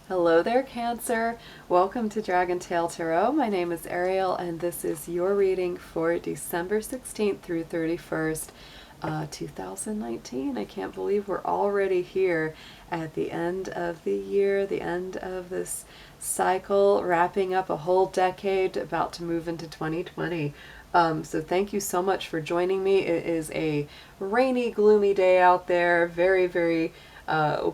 Hello there, Cancer. Welcome to Dragon Tail Tarot. My name is Ariel, and this is your reading for December 16th through 31st, 2019. I can't believe we're already here at the end of the year, the end of this cycle, wrapping up a whole decade, about to move into 2020. So thank you so much for joining me. It is a rainy, gloomy day out there, very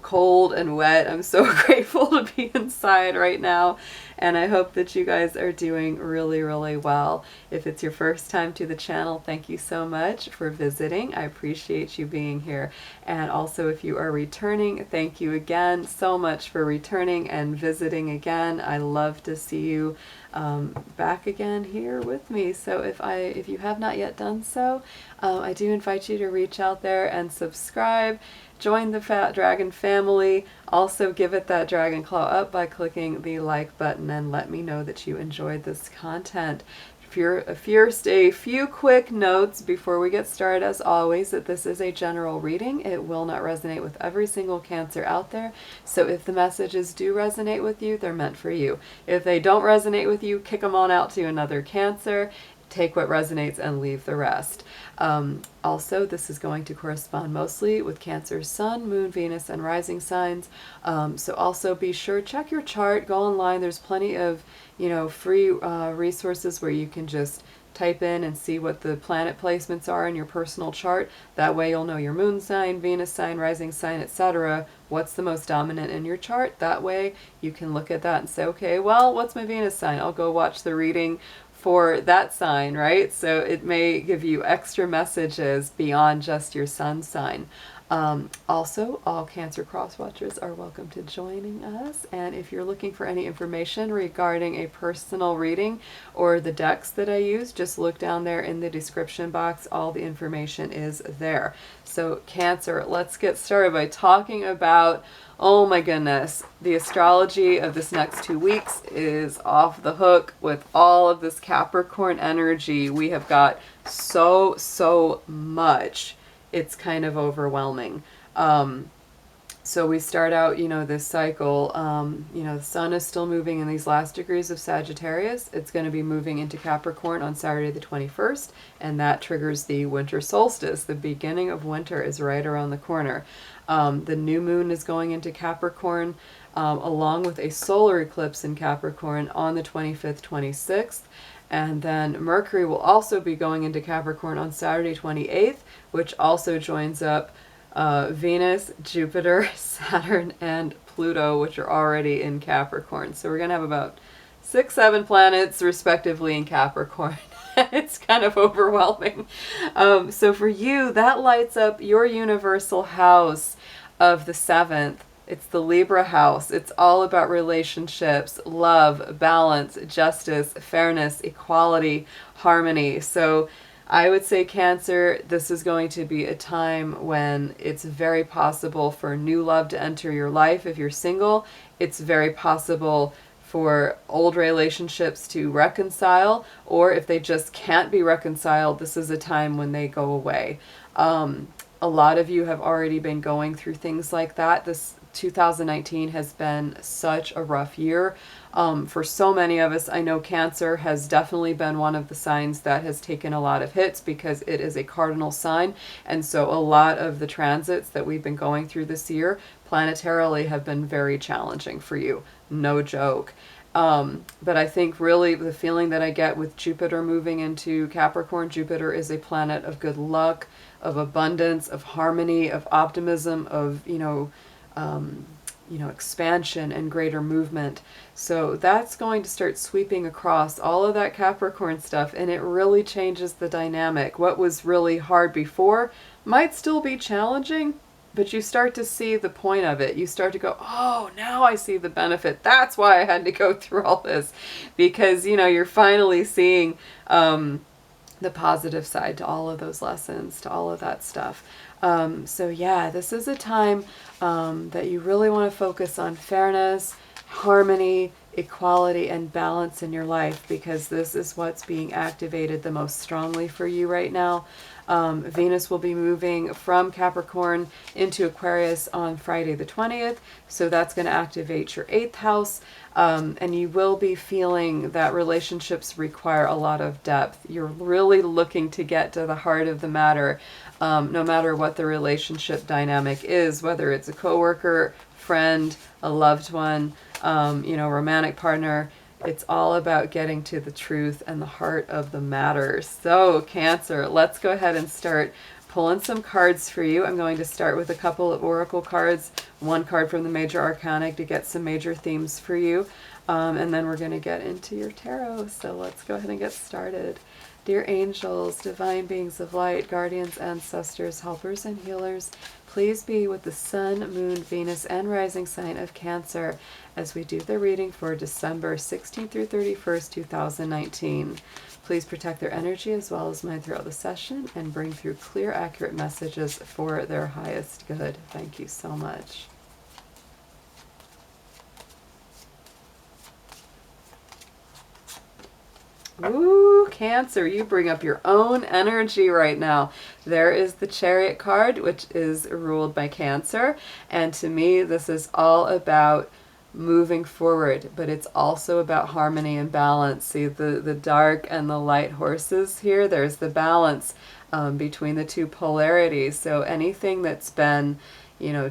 cold and wet. I'm so grateful to be inside right now, and I hope that you guys are doing really well. If it's your first time to the channel, thank you so much for visiting. I appreciate you being here. And also, if you are returning, thank you again so much for returning and visiting again. I love to see you back again here with me. So if you have not yet done so, I do invite you to reach out there and subscribe. Join the Fat Dragon family. Also give it that dragon claw up by clicking the like button and let me know that you enjoyed this content. First, a few quick notes before we get started. As always, that this is a general reading. It will not resonate with every single Cancer out there. So if the messages do resonate with you, they're meant for you. If they don't resonate with you, kick them on out to another Cancer. Take what resonates and leave the rest. Also, this is going to correspond mostly with Cancer's Sun, Moon, Venus, and Rising signs. So also be sure, check your chart, go online. There's plenty of, free resources where you can just type in and see what the planet placements are in your personal chart. That way you'll know your moon sign, Venus sign, rising sign, etc. What's the most dominant in your chart. That way you can look at that and say, okay, well, what's my Venus sign? I'll go watch the reading for that sign, right? So it may give you extra messages beyond just your sun sign. Also, all Cancer cross watchers are welcome to joining us. And if you're looking for any information regarding a personal reading or the decks that I use, just look down there in the description box. All the information is there. So Cancer, let's get started by talking about, oh my goodness, the astrology of this next 2 weeks is off the hook with all of this Capricorn energy. We have got so much. It's kind of overwhelming. So we start out, this cycle, the sun is still moving in these last degrees of Sagittarius. It's going to be moving into Capricorn on Saturday the 21st, and that triggers the winter solstice. The beginning of winter is right around the corner. The new moon is going into Capricorn, along with a solar eclipse in Capricorn on the 25th, 26th. And then Mercury will also be going into Capricorn on Saturday 28th, which also joins up Venus, Jupiter, Saturn, and Pluto, which are already in Capricorn. So we're going to have about 6-7 planets respectively in Capricorn. It's kind of overwhelming. So for you, that lights up your universal house of the 7th. It's the Libra house. It's all about relationships, love, balance, justice, fairness, equality, harmony. So I would say, Cancer, this is going to be a time when it's very possible for new love to enter your life. If you're single, it's very possible for old relationships to reconcile, or if they just can't be reconciled, this is a time when they go away. A lot of you have already been going through things like that. This 2019 has been such a rough year for so many of us. I know Cancer has definitely been one of the signs that has taken a lot of hits because it is a cardinal sign, and so a lot of the transits that we've been going through this year planetarily have been very challenging for you. No joke. But I think really the feeling that I get with Jupiter moving into Capricorn, Jupiter is a planet of good luck, of abundance, of harmony, of optimism, of, expansion and greater movement. So that's going to start sweeping across all of that Capricorn stuff, and it really changes the dynamic. What was really hard before might still be challenging, but you start to see the point of it. You start to go, oh, now I see the benefit. That's why I had to go through all this, because, you're finally seeing the positive side to all of those lessons, to all of that stuff. So yeah, this is a time that you really want to focus on fairness, harmony, equality and balance in your life, because this is what's being activated the most strongly for you right now. Venus will be moving from Capricorn into Aquarius on Friday the 20th. So that's going to activate your 8th house. And you will be feeling that relationships require a lot of depth. You're really looking to get to the heart of the matter, no matter what the relationship dynamic is, whether it's a coworker, friend, a loved one, romantic partner. It's all about getting to the truth and the heart of the matter. So, Cancer, let's go ahead and start pulling some cards for you. I'm going to start with a couple of oracle cards, one card from the Major Arcana to get some major themes for you. And then we're going to get into your tarot. So let's go ahead and get started. Dear angels, divine beings of light, guardians, ancestors, helpers, and healers, please be with the Sun, Moon, Venus, and rising sign of Cancer as we do the reading for December 16th through 31st, 2019. Please protect their energy as well as mine throughout the session and bring through clear, accurate messages for their highest good. Thank you so much. Ooh, Cancer, you bring up your own energy right now. There is the Chariot card, which is ruled by Cancer. And to me, this is all about moving forward, but it's also about harmony and balance. See the dark and the light horses here? There's the balance between the two polarities. So anything that's been,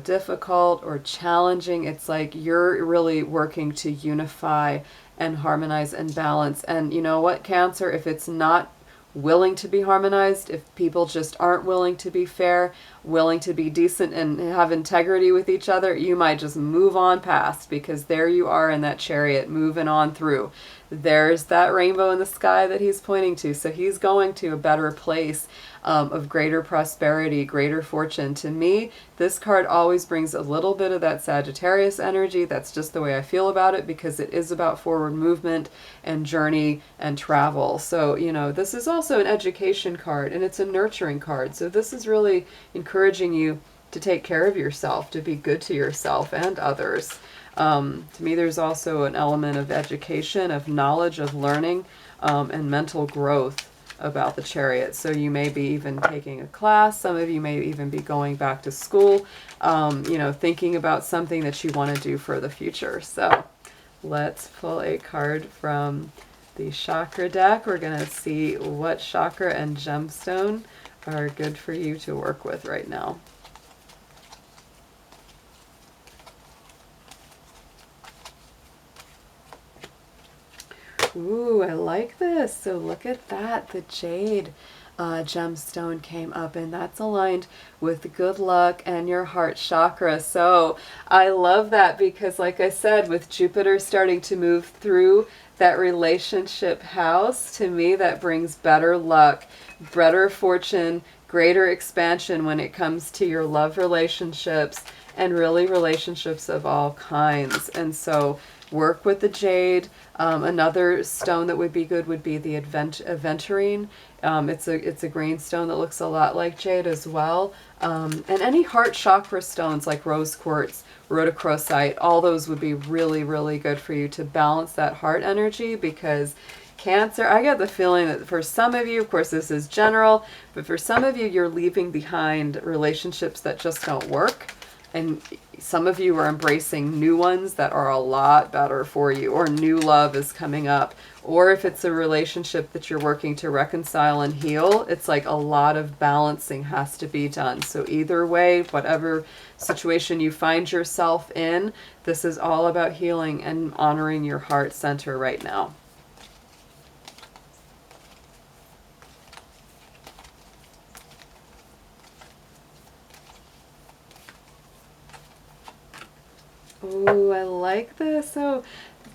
difficult or challenging, it's like you're really working to unify and harmonize and balance. And you know what, Cancer, if it's not willing to be harmonized, if people just aren't willing to be fair, willing to be decent and have integrity with each other, you might just move on past, because there you are in that Chariot moving on through. There's that rainbow in the sky that he's pointing to. So he's going to a better place of greater prosperity, greater fortune. To me, this card always brings a little bit of that Sagittarius energy. That's just the way I feel about it, because it is about forward movement and journey and travel. So, this is also an education card, and it's a nurturing card. So this is really encouraging you to take care of yourself, to be good to yourself and others. To me, there's also an element of education, of knowledge, of learning, and mental growth about the Chariot. So you may be even taking a class. Some of you may even be going back to school, thinking about something that you want to do for the future. So let's pull a card from the chakra deck. We're going to see what chakra and gemstone are good for you to work with right now. Ooh, I like this. So look at that. The jade gemstone came up, and that's aligned with good luck and your heart chakra. So I love that, because like I said, with Jupiter starting to move through that relationship house, to me that brings better luck, better fortune, greater expansion when it comes to your love relationships, and really relationships of all kinds. And so work with the jade. Another stone that would be good would be the aventurine. It's a green stone that looks a lot like jade as well. And any heart chakra stones like rose quartz, rhodochrosite, all those would be really, really good for you to balance that heart energy, because Cancer, I get the feeling that for some of you, of course this is general, but for some of you, you're leaving behind relationships that just don't work. And some of you are embracing new ones that are a lot better for you, or new love is coming up. Or if it's a relationship that you're working to reconcile and heal, it's like a lot of balancing has to be done. So either way, whatever situation you find yourself in, this is all about healing and honoring your heart center right now. Ooh, I like this. So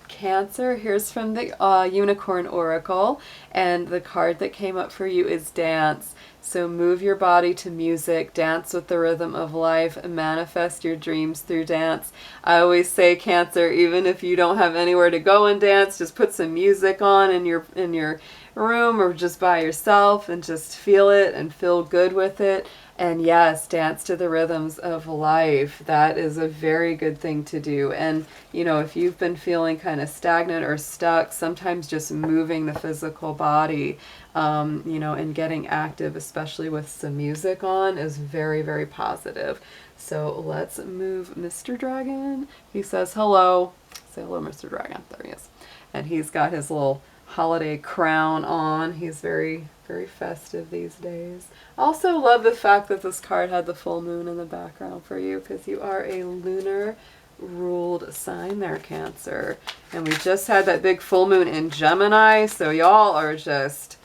Cancer, here's from the Unicorn Oracle, and the card that came up for you is dance. So move your body to music, dance with the rhythm of life, manifest your dreams through dance. I always say, Cancer, even if you don't have anywhere to go and dance, just put some music on in your room or just by yourself and just feel it and feel good with it. And yes, dance to the rhythms of life. That is a very good thing to do. And, you know, if you've been feeling kind of stagnant or stuck, sometimes just moving the physical body, you know, and getting active, especially with some music on, is very, very positive. So let's move Mr. Dragon. He says hello. Say hello, Mr. Dragon. There he is. And he's got his little holiday crown on. He's very, very festive these days. Also love the fact that this card had the full moon in the background for you, because you are a lunar ruled sign there, Cancer. And we just had that big full moon in Gemini, so y'all are just,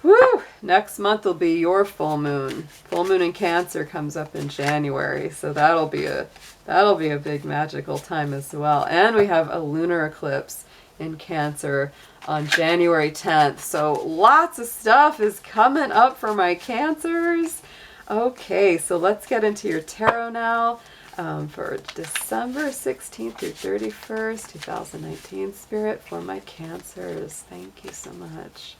woo! Next month will be your full moon. Full moon in Cancer comes up in January, so that'll be a big magical time as well. And we have a lunar eclipse in Cancer on January 10th. So lots of stuff is coming up for my Cancers. Okay, so let's get into your tarot now for December 16th through 31st, 2019, Spirit, for my Cancers. Thank you so much.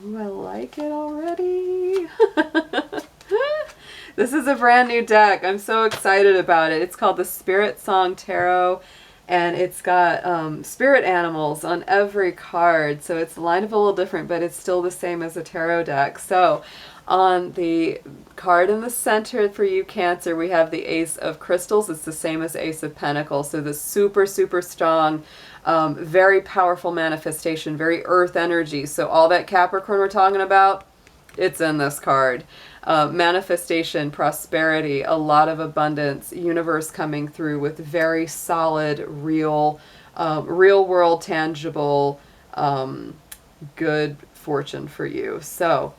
Ooh, I like it already. This is a brand new deck. I'm so excited about it. It's called the Spirit Song Tarot, and it's got spirit animals on every card. So it's lined up a little different, but it's still the same as a tarot deck. So on the card in the center for you, Cancer, we have the Ace of Crystals. It's the same as Ace of Pentacles. So the super, super strong, very powerful manifestation, very earth energy. So all that Capricorn we're talking about, it's in this card. Manifestation, prosperity, a lot of abundance, universe coming through with very solid, real world, tangible, good fortune for you. So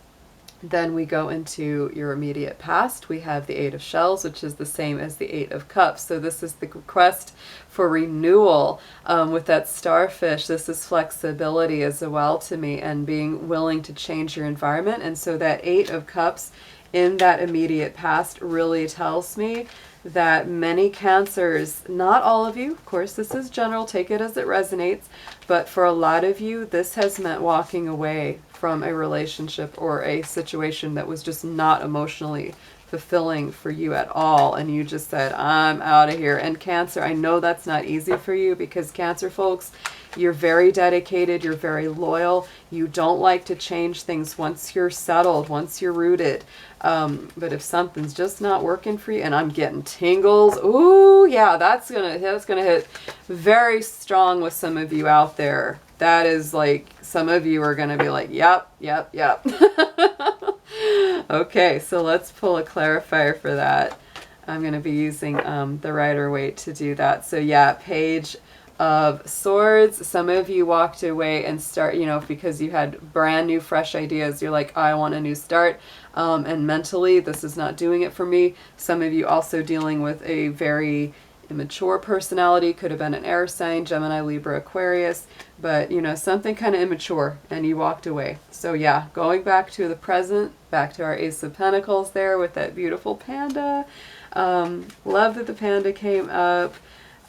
then we go into your immediate past. We have the Eight of Shells, which is the same as the Eight of Cups. So this is the request for renewal with that starfish. This is flexibility as well to me, and being willing to change your environment. And so that Eight of Cups in that immediate past really tells me that many Cancers, not all of you, of course this is general, take it as it resonates, but for a lot of you, this has meant walking away from a relationship or a situation that was just not emotionally fulfilling for you at all, and you just said, I'm out of here. And Cancer, I know that's not easy for you, because Cancer folks, you're very dedicated, you're very loyal, you don't like to change things once you're settled, once you're rooted. But if something's just not working for you, and I'm getting tingles, ooh, yeah, that's gonna hit very strong with some of you out there. That is like, some of you are gonna be like, yep. Okay, so let's pull a clarifier for that. I'm going to be using the Rider-Waite to do that. So yeah, Page of Swords. Some of you walked away and start, you know, because you had brand new, fresh ideas. You're like, I want a new start. And mentally, this is not doing it for me. Some of you also dealing with a very immature personality. Could have been an air sign, Gemini, Libra, Aquarius. But, you know, something kind of immature, and you walked away. So yeah, going back to the present, back to our Ace of Pentacles there with that beautiful panda. Love that the panda came up.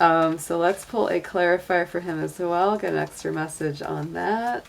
So let's pull a clarifier for him as well. Get an extra message on that.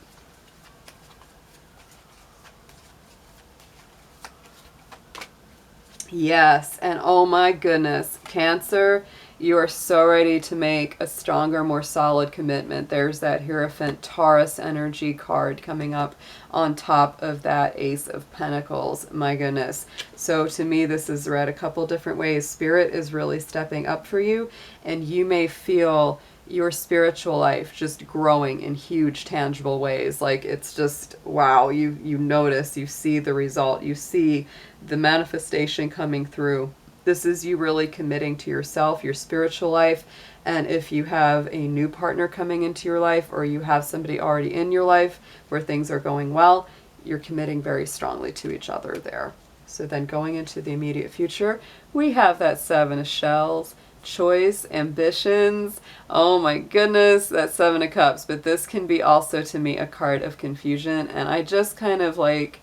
Yes, and oh my goodness, Cancer, you are so ready to make a stronger, more solid commitment. There's that Hierophant Taurus energy card coming up on top of that Ace of Pentacles. My goodness. So to me, this is read a couple different ways. Spirit is really stepping up for you, and you may feel your spiritual life just growing in huge, tangible ways. Like, it's just, wow, you notice, you see the result, you see the manifestation coming through. This is you really committing to yourself, your spiritual life. And if you have a new partner coming into your life, or you have somebody already in your life where things are going well, you're committing very strongly to each other there. So then going into the immediate future, we have that Seven of Shells, choice, ambitions. Oh my goodness, that Seven of Cups. But this can be also to me a card of confusion. And I just kind of like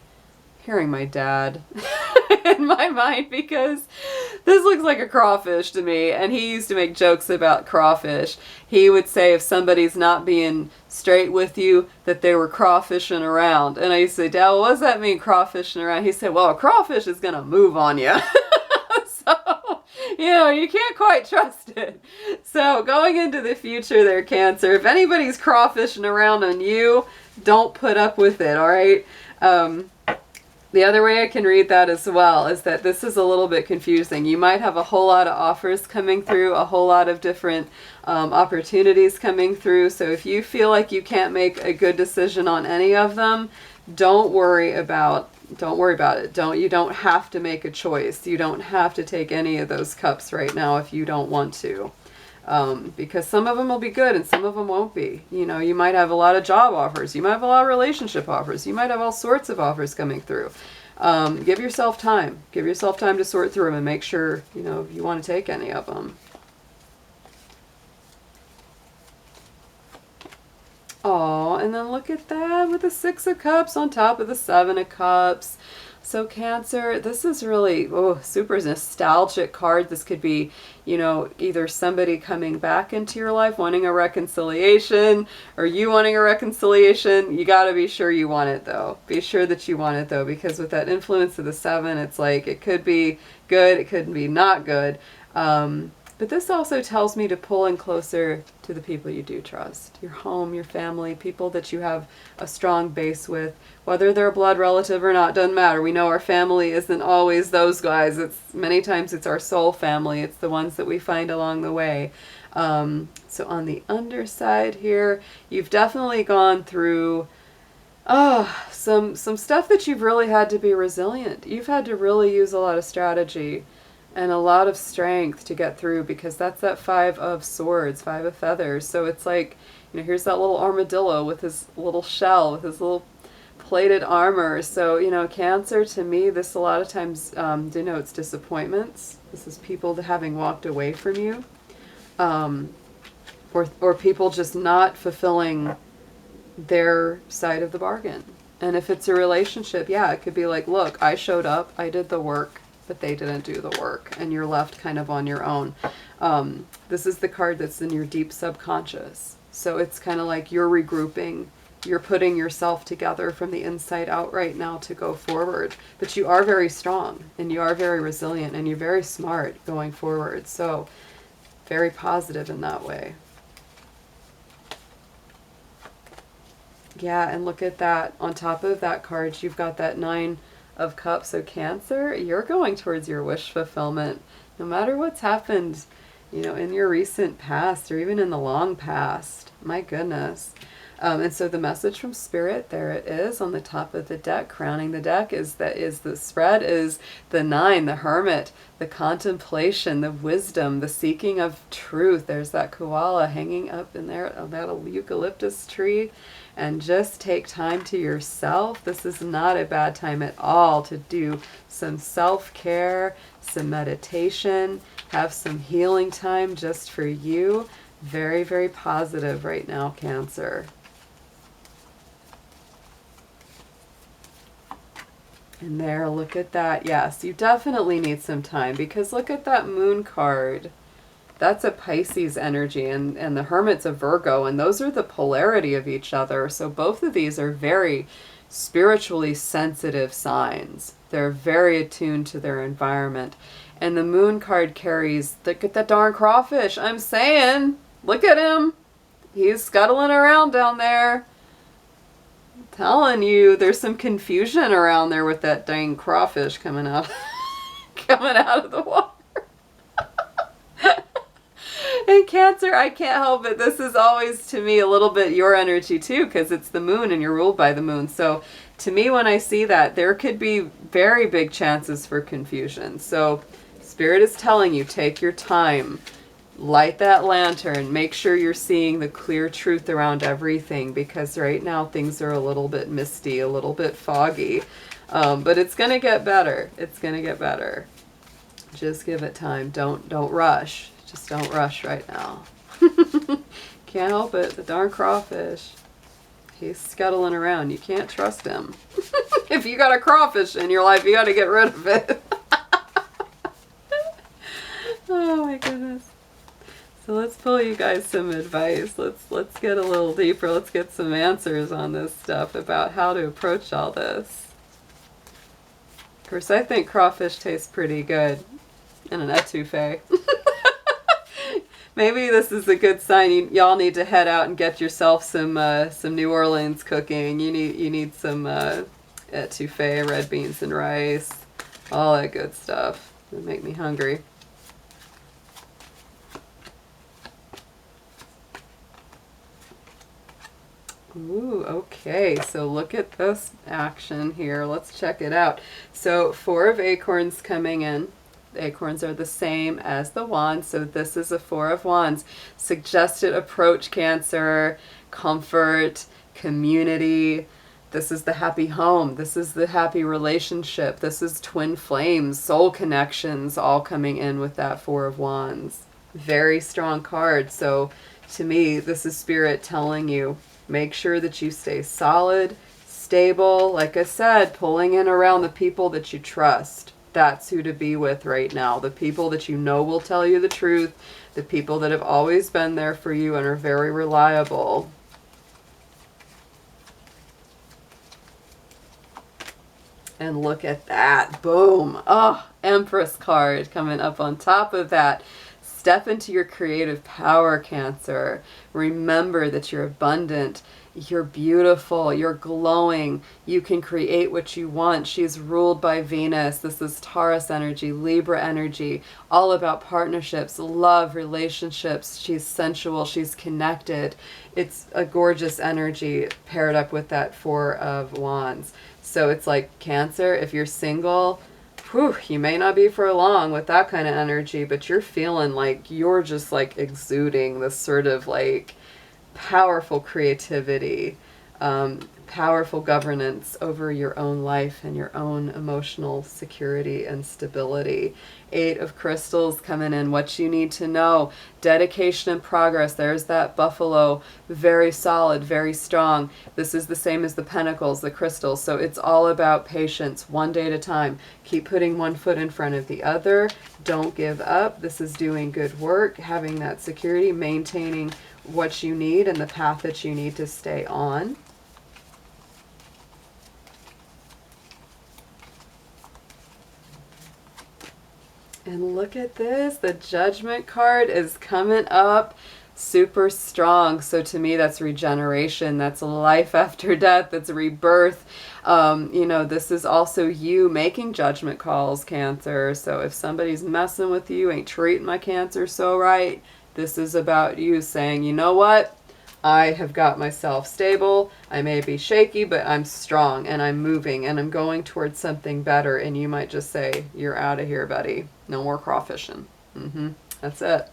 hearing my dad in my mind, because This looks like a crawfish to me, and he used to make jokes about crawfish. He would say if somebody's not being straight with you, that they were crawfishing around. And I used to say, Dad, what does that mean, crawfishing around? He said, well, a crawfish is going to move on you. So, you know, you can't quite trust it. So going into the future there, Cancer, if anybody's crawfishing around on you, don't put up with it, all right? The other way I can read that as well is that this is a little bit confusing. You might have a whole lot of offers coming through, a whole lot of different opportunities coming through. So if you feel like you can't make a good decision on any of them, don't worry about it. You don't have to make a choice. You don't have to take any of those cups right now if you don't want to. Because some of them will be good and some of them won't be. You know, you might have a lot of job offers. You might have a lot of relationship offers. You might have all sorts of offers coming through. Give yourself time. Give yourself time to sort through them and make sure, you know, if you want to take any of them. Oh, and then look at that with the Six of Cups on top of the Seven of Cups. So Cancer, this is really super nostalgic card. This could be, you know, either somebody coming back into your life wanting a reconciliation or you wanting a reconciliation. You got to be sure you want it though. Be sure that you want it though, because with that influence of the Seven, it's like it could be good, it could be not good. But this also tells me to pull in closer to the people you do trust. Your home, your family, people that you have a strong base with. Whether they're a blood relative or not, doesn't matter. We know our family isn't always those guys. Many times it's our soul family. It's the ones that we find along the way. So on the underside here, you've definitely gone through some stuff that you've really had to be resilient. You've had to really use a lot of strategy and a lot of strength to get through, because that's that Five of Swords, Five of Feathers. So it's like, you know, here's that little armadillo with his little shell, with his little plated armor. So, you know, Cancer, to me, this a lot of times denotes disappointments. This is people having walked away from you, or people just not fulfilling their side of the bargain. And if it's a relationship, yeah, it could be like, look, I showed up, I did the work, but they didn't do the work, and you're left kind of on your own. This is the card that's in your deep subconscious. So it's kind of like you're regrouping, you're putting yourself together from the inside out right now to go forward. But you are very strong, and you are very resilient, and you're very smart going forward. So very positive in that way. Yeah, and look at that. On top of that card, you've got that Nine of Cups. So Cancer, you're going towards your wish fulfillment. No matter what's happened, you know, in your recent past or even in the long past. My goodness. And so the message from Spirit, there it is on the top of the deck. Crowning the deck is the spread is the Nine, the Hermit, the contemplation, the wisdom, the seeking of truth. There's that koala hanging up in there on that eucalyptus tree. And just take time to yourself. This is not a bad time at all to do some self-care, some meditation, have some healing time just for you. Very, very positive right now, Cancer. And there, look at that. Yes, you definitely need some time, because look at that Moon card. That's a Pisces energy, and the Hermit's a Virgo, and those are the polarity of each other. So both of these are very spiritually sensitive signs. They're very attuned to their environment. And the Moon card carries, look at that darn crawfish. I'm saying, look at him. He's scuttling around down there. I'm telling you, there's some confusion around there with that dang crawfish coming out, coming out of the water. And Cancer, I can't help it. This is always, to me, a little bit your energy too, because it's the moon and you're ruled by the moon. So to me, when I see that, there could be very big chances for confusion. So Spirit is telling you, take your time, light that lantern, make sure you're seeing the clear truth around everything, because right now things are a little bit misty, a little bit foggy. But it's going to get better. It's going to get better. Just give it time. Don't rush. Just don't rush right now. Can't help it. The darn crawfish. He's scuttling around. You can't trust him. If you got a crawfish in your life, you got to get rid of it. Oh my goodness. So let's pull you guys some advice. Let's get a little deeper. Let's get some answers on this stuff about how to approach all this. Of course, I think crawfish tastes pretty good in an etouffee. Maybe this is a good sign. Y'all need to head out and get yourself some New Orleans cooking. You need some etouffee, red beans and rice, all that good stuff. It'll make me hungry. Ooh, okay, so look at this action here. Let's check it out. So 4 of acorns coming in. The acorns are the same as the wands, so this is a 4 of wands. Suggested approach, Cancer, comfort, community. This is the happy home. This is the happy relationship. This is twin flames, soul connections, all coming in with that 4 of wands. Very strong card. So to me, this is Spirit telling you, make sure that you stay solid, stable. Like I said, pulling in around the people that you trust. That's who to be with right now. The people that you know will tell you the truth. The people that have always been there for you and are very reliable. And look at that. Boom. Oh, Empress card coming up on top of that. Step into your creative power, Cancer. Remember that you're abundant, you're beautiful, you're glowing, you can create what you want. She's ruled by Venus. This is Taurus energy, Libra energy, all about partnerships, love, relationships. She's sensual, she's connected. It's a gorgeous energy paired up with that 4 of wands. So it's like, Cancer, if you're single, whew, you may not be for long with that kind of energy, but you're feeling like you're just like exuding this sort of like powerful creativity, powerful governance over your own life and your own emotional security and stability. 8 of crystals coming in, what you need to know. Dedication and progress. There's that buffalo. Very solid, very strong. This is the same as the pentacles, the crystals. So it's all about patience, one day at a time. Keep putting one foot in front of the other. Don't give up. This is doing good work, having that security, maintaining what you need and the path that you need to stay on. And look at this, the Judgment card is coming up super strong. So to me, that's regeneration, that's life after death, that's rebirth. You know, this is also you making judgment calls, Cancer. So if somebody's messing with you, ain't treating my Cancer so right, this is about you saying, you know what? I have got myself stable. I may be shaky, but I'm strong and I'm moving and I'm going towards something better. And you might just say, you're out of here, buddy. No more crawfishing. That's it.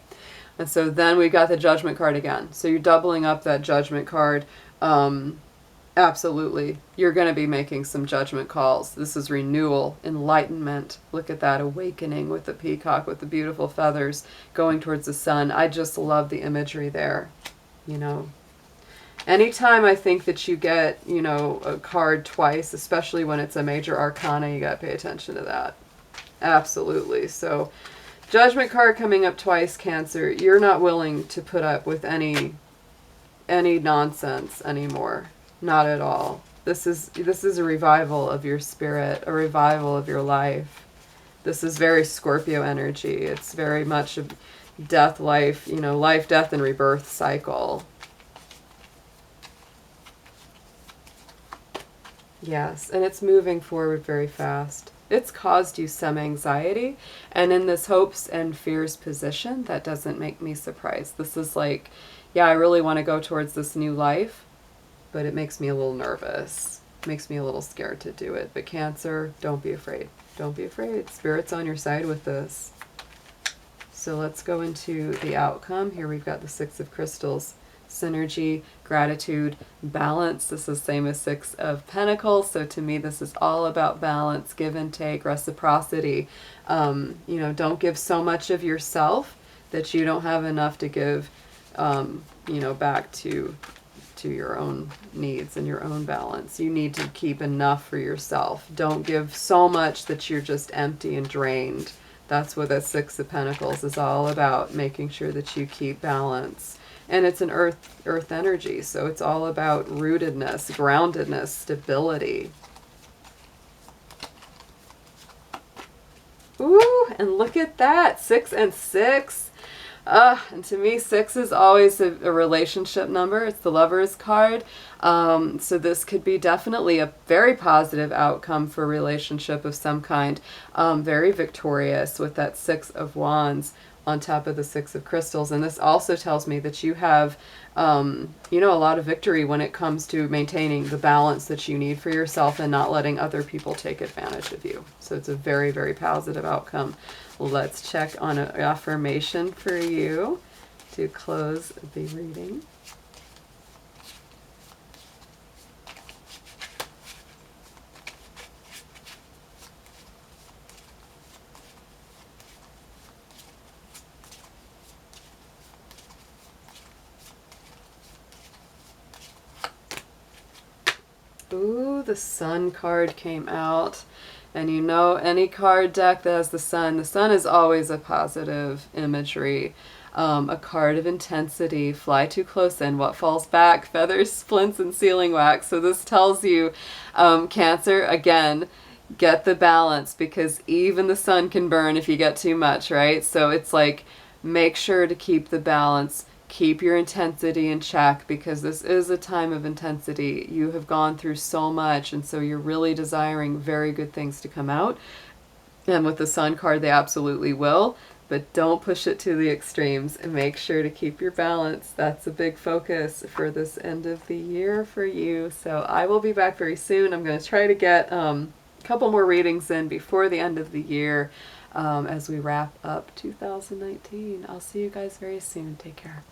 And so then we got the Judgment card again. So you're doubling up that Judgment card. Absolutely. You're going to be making some judgment calls. This is renewal, enlightenment. Look at that awakening with the peacock, with the beautiful feathers going towards the sun. I just love the imagery there, you know. Anytime I think that you get, you know, a card twice, especially when it's a major arcana, you got to pay attention to that. Absolutely. So Judgment card coming up twice, Cancer. You're not willing to put up with any nonsense anymore. Not at all. This is a revival of your spirit, a revival of your life. This is very Scorpio energy. It's very much a death, life, you know, life, death, and rebirth cycle. Yes, and it's moving forward very fast. It's caused you some anxiety, and in this hopes and fears position, that doesn't make me surprised. This is like, yeah, I really want to go towards this new life, but it makes me a little nervous. It makes me a little scared to do it. But Cancer, don't be afraid. Don't be afraid. Spirit's on your side with this. So let's go into the outcome. Here we've got the 6 of crystals. Synergy, gratitude, balance. This is the same as 6 of pentacles. So to me, this is all about balance, give and take, reciprocity. You know, don't give so much of yourself that you don't have enough to give, you know, back to your own needs and your own balance. You need to keep enough for yourself. Don't give so much that you're just empty and drained. That's what the Six of Pentacles is all about, making sure that you keep balance. And it's an earth energy, so it's all about rootedness, groundedness, stability. Ooh, and look at that, 6 and 6. And to me, 6 is always a relationship number. It's the Lover's card. So this could be definitely a very positive outcome for a relationship of some kind. Very victorious with that 6 of Wands on top of the 6 of Crystals. And this also tells me that you have, you know, a lot of victory when it comes to maintaining the balance that you need for yourself and not letting other people take advantage of you. So it's a very, very positive outcome. Let's check on an affirmation for you to close the reading. Ooh, the Sun card came out. And you know, any card deck that has the Sun is always a positive imagery. A card of intensity, fly too close in, what falls back, feathers, splints, and sealing wax. So this tells you, Cancer, again, get the balance, because even the sun can burn if you get too much, right? So it's like, make sure to keep the balance. Keep your intensity in check, because this is a time of intensity. You have gone through so much, and so you're really desiring very good things to come out. And with the Sun card, they absolutely will. But don't push it to the extremes, and make sure to keep your balance. That's a big focus for this end of the year for you. So I will be back very soon. I'm going to try to get a couple more readings in before the end of the year as we wrap up 2019. I'll see you guys very soon. Take care.